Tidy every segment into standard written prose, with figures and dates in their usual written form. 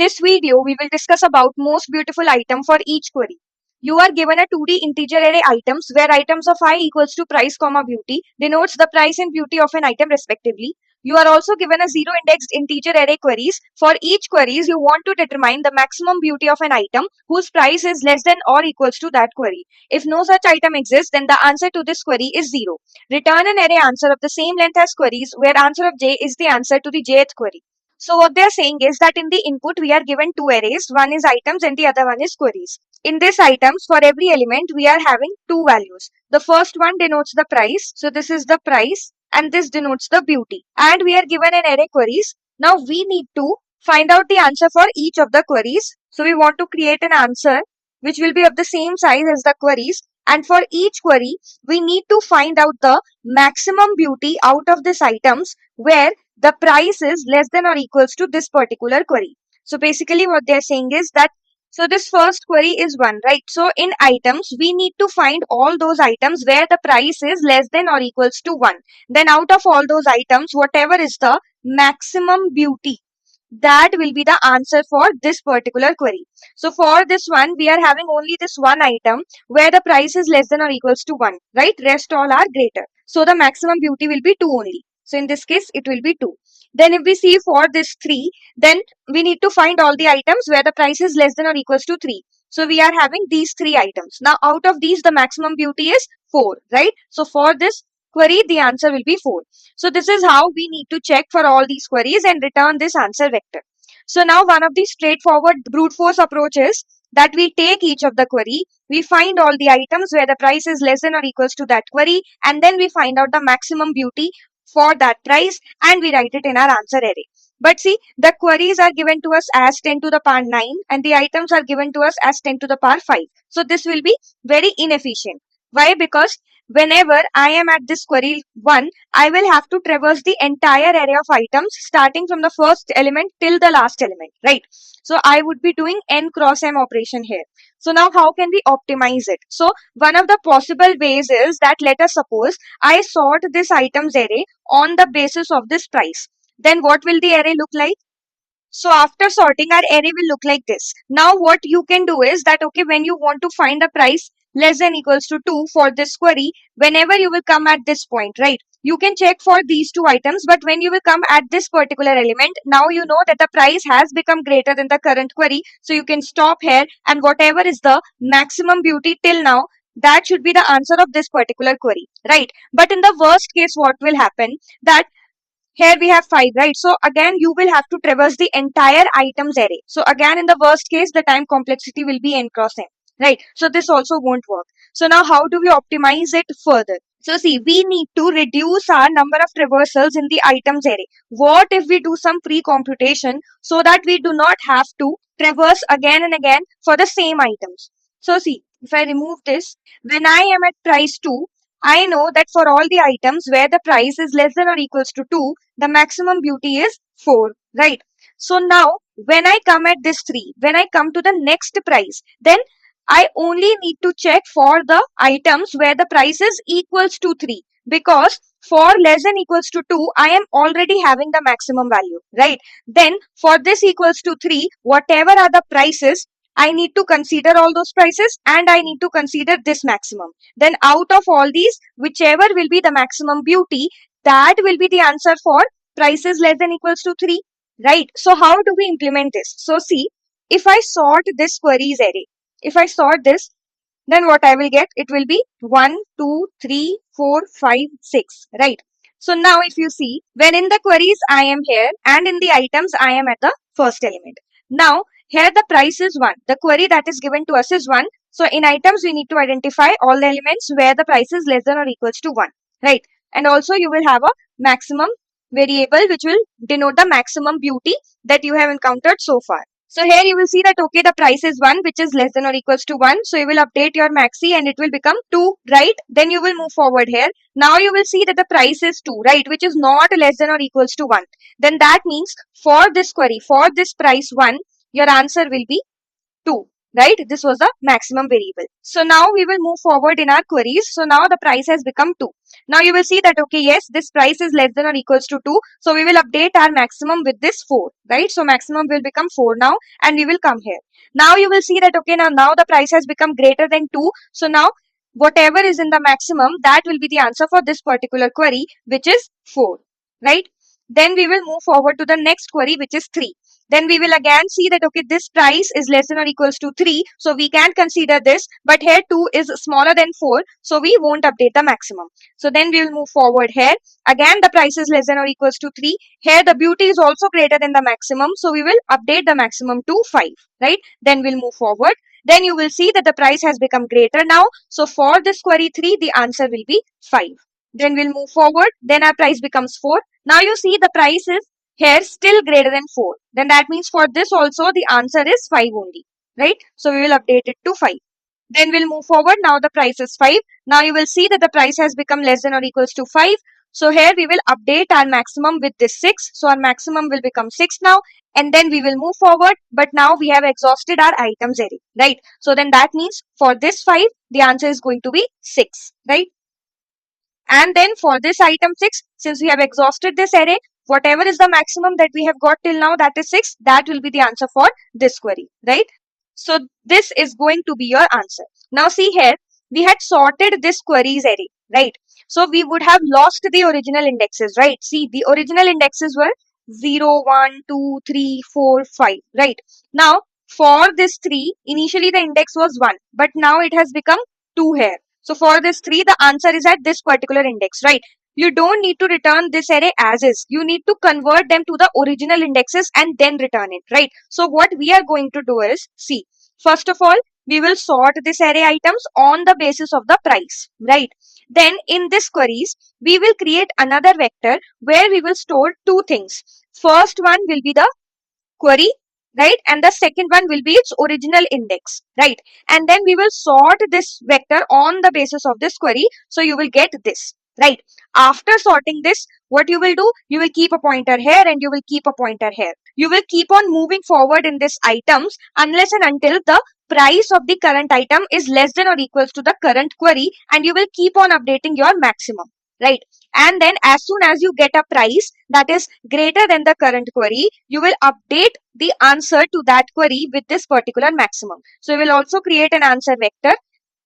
this video, we will discuss about most beautiful item for each query. You are given a 2D integer array items where items of I equals to price comma beauty denotes the price and beauty of an item respectively. You are also given a zero indexed integer array queries. For each queries, you want to determine the maximum beauty of an item whose price is less than or equals to that query. If no such item exists, then the answer to this query is 0. Return an array answer of the same length as queries where answer of j is the answer to the jth query. So what they are saying is that in the input we are given two arrays, one is items and the other one is queries. In this items, for every element we are having two values. The first one denotes the price, so this is the price, and this denotes the beauty. And we are given an array queries. Now we need to find out the answer for each of the queries. So we want to create an answer which will be of the same size as the queries, and for each query we need to find out the maximum beauty out of these items where the price is less than or equals to this particular query. So basically what they're saying is that, so this first query is 1, right? So in items, we need to find all those items where the price is less than or equals to 1. Then out of all those items, whatever is the maximum beauty, that will be the answer for this particular query. So for this one, we are having only this one item where the price is less than or equals to 1, right? Rest all are greater. So the maximum beauty will be 2 only. So in this case, it will be 2. Then if we see for this 3, then we need to find all the items where the price is less than or equals to 3. So we are having these 3 items. Now out of these, the maximum beauty is 4, right? So for this query, the answer will be 4. So this is how we need to check for all these queries and return this answer vector. So now one of the straightforward brute force approaches that we take each of the query, we find all the items where the price is less than or equals to that query, and then we find out the maximum beauty for that price and we write it in our answer array. But see, the queries are given to us as 10 to the power 9 and the items are given to us as 10 to the power 5. So this will be very inefficient. Why? Because whenever I am at this query 1, I will have to traverse the entire array of items starting from the first element till the last element, right? So I would be doing n cross m operation here. So now how can we optimize it? So one of the possible ways is that, let us suppose I sort this items array on the basis of this price. Then what will the array look like? So after sorting, our array will look like this. Now what you can do is that, okay, when you want to find the price less than equals to 2 for this query, whenever you will come at this point, right? You can check for these two items, but when you will come at this particular element, now you know that the price has become greater than the current query. So you can stop here and whatever is the maximum beauty till now, that should be the answer of this particular query, right? But in the worst case, what will happen that here we have 5, right? So again, you will have to traverse the entire items array. So again, in the worst case, the time complexity will be n cross n, right? So this also won't work. So now how do we optimize it further? So see, we need to reduce our number of traversals in the items array. What if we do some pre-computation so that we do not have to traverse again and again for the same items? So see, if I remove this, when I am at price 2, I know that for all the items where the price is less than or equals to 2, the maximum beauty is 4, right? So now when I come at this 3, when I come to the next price, then I only need to check for the items where the price is equals to 3, because for less than equals to 2, I am already having the maximum value, right? Then for this equals to 3, whatever are the prices, I need to consider all those prices and I need to consider this maximum. Then out of all these, whichever will be the maximum beauty, that will be the answer for prices less than equals to 3, right? So how do we implement this? So see, if I sort this queries array, if I sort this, then what I will get? It will be 1, 2, 3, 4, 5, 6, right? So now if you see, when in the queries I am here and in the items I am at the first element. Now here the price is 1. The query that is given to us is 1. So in items we need to identify all the elements where the price is less than or equals to 1, right? And also you will have a maximum variable which will denote the maximum beauty that you have encountered so far. So here you will see that, okay, the price is 1 which is less than or equals to 1. So you will update your maxi and it will become 2, right? Then you will move forward here. Now you will see that the price is 2, right? Which is not less than or equals to 1. Then that means for this query, for this price 1, your answer will be 2, right? This was the maximum variable. So now we will move forward in our queries. So now the price has become 2. Now you will see that, okay, yes, this price is less than or equals to 2. So we will update our maximum with this 4, right? So maximum will become 4 now, and we will come here. Now you will see that, okay, now the price has become greater than 2. So now whatever is in the maximum, that will be the answer for this particular query, which is 4, right? Then we will move forward to the next query, which is 3. Then we will again see that, okay, this price is less than or equals to 3. So we can consider this, but here 2 is smaller than 4. So we won't update the maximum. So then we will move forward here. Again, the price is less than or equals to 3. Here the beauty is also greater than the maximum. So we will update the maximum to 5, right? Then we'll move forward. Then you will see that the price has become greater now. So for this query 3, the answer will be 5. Then we'll move forward. Then our price becomes 4. Now you see the price is here still greater than 4. Then that means for this also the answer is 5 only, right? So we will update it to 5. Then we'll move forward. Now the price is 5. Now you will see that the price has become less than or equals to 5. So here we will update our maximum with this 6. So our maximum will become 6 now. And then we will move forward. But now we have exhausted our items array, right? So then that means for this 5, the answer is going to be 6, right? And then for this item 6, since we have exhausted this array, whatever is the maximum that we have got till now, that is 6, that will be the answer for this query, right? So this is going to be your answer. Now see here, we had sorted this queries array, right? So we would have lost the original indexes, right? See, the original indexes were 0, 1, 2, 3, 4, 5, right? Now for this 3, initially the index was 1, but now it has become 2 here. So for this 3, the answer is at this particular index, right? You don't need to return this array as is. You need to convert them to the original indexes and then return it, right? So what we are going to do is, see, first of all, we will sort this array items on the basis of the price, right? Then in this queries, we will create another vector where we will store two things. First one will be the query, right? And the second one will be its original index, right? And then we will sort this vector on the basis of this query. So you will get this, right? After sorting this, what you will do, you will keep a pointer here and you will keep a pointer here. You will keep on moving forward in this items unless and until the price of the current item is less than or equals to the current query, and you will keep on updating your maximum, right? And then as soon as you get a price that is greater than the current query, you will update the answer to that query with this particular maximum. So you will also create an answer vector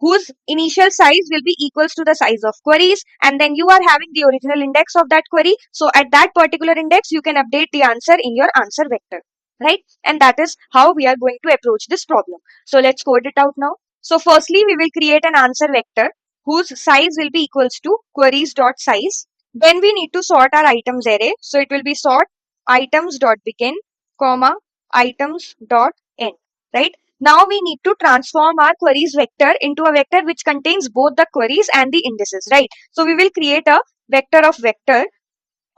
whose initial size will be equals to the size of queries, and then you are having the original index of that query. So at that particular index, you can update the answer in your answer vector, right? And that is how we are going to approach this problem. So let's code it out now. So firstly, we will create an answer vector whose size will be equals to queries.size. Then we need to sort our items array. So it will be sort items.begin, comma, items.end, right? Now we need to transform our queries vector into a vector which contains both the queries and the indices, right? So we will create a vector of vector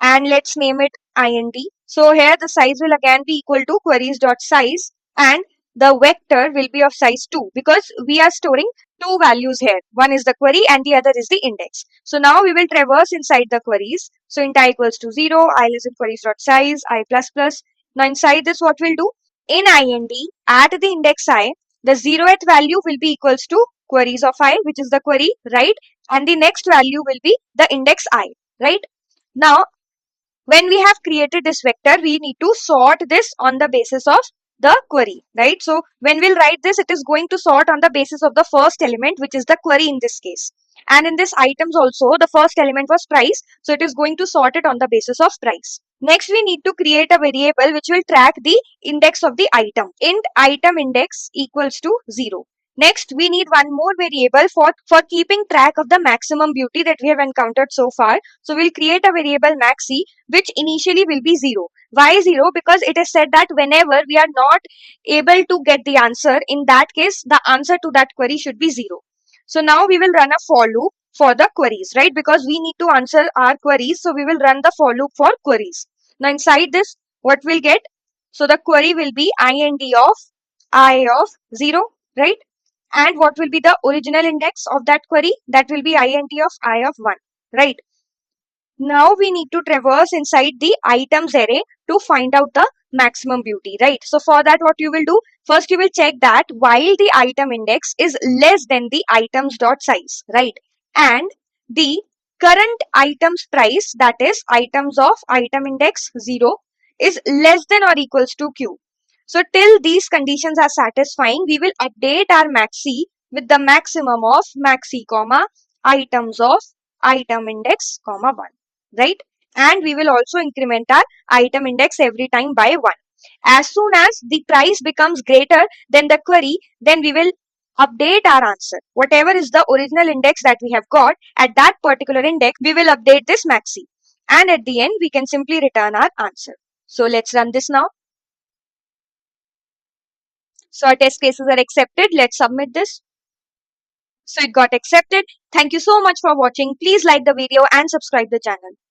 and let's name it int. So here the size will again be equal to queries.size and the vector will be of size 2 because we are storing two values here. One is the query and the other is the index. So now we will traverse inside the queries. So int I equals to 0, I less than queries.size, I plus plus. Now inside this what we'll do? In int, at the index I, the 0th value will be equals to queries of I, which is the query, right? And the next value will be the index I, right? Now when we have created this vector, we need to sort this on the basis of the query, right? So when we'll write this, it is going to sort on the basis of the first element, which is the query in this case. And in this items also, the first element was price. So it is going to sort it on the basis of price. Next, we need to create a variable which will track the index of the item. Int item index equals to 0. Next, we need one more variable for keeping track of the maximum beauty that we have encountered so far. So we'll create a variable maxi, which initially will be 0. Why 0? Because it is said that whenever we are not able to get the answer, in that case, the answer to that query should be 0. So now we will run a for loop for the queries, right? Because we need to answer our queries. So we will run the for loop for queries. Now inside this, what we'll get? So the query will be int of I of 0, right? And what will be the original index of that query? That will be int of I of 1, right? Now we need to traverse inside the items array to find out the maximum beauty, right? So for that, what you will do? First, you will check that while the item index is less than the items dot size, right? And the current items price, that is items of item index 0, is less than or equals to Q. So till these conditions are satisfying, we will update our maxi with the maximum of maxi comma items of item index comma 1, right? And we will also increment our item index every time by 1. As soon as the price becomes greater than the query, then we will update our answer. Whatever is the original index that we have got, at that particular index, we will update this maxi. And at the end, we can simply return our answer. So let's run this now. So our test cases are accepted. Let's submit this. So it got accepted. Thank you so much for watching. Please like the video and subscribe the channel.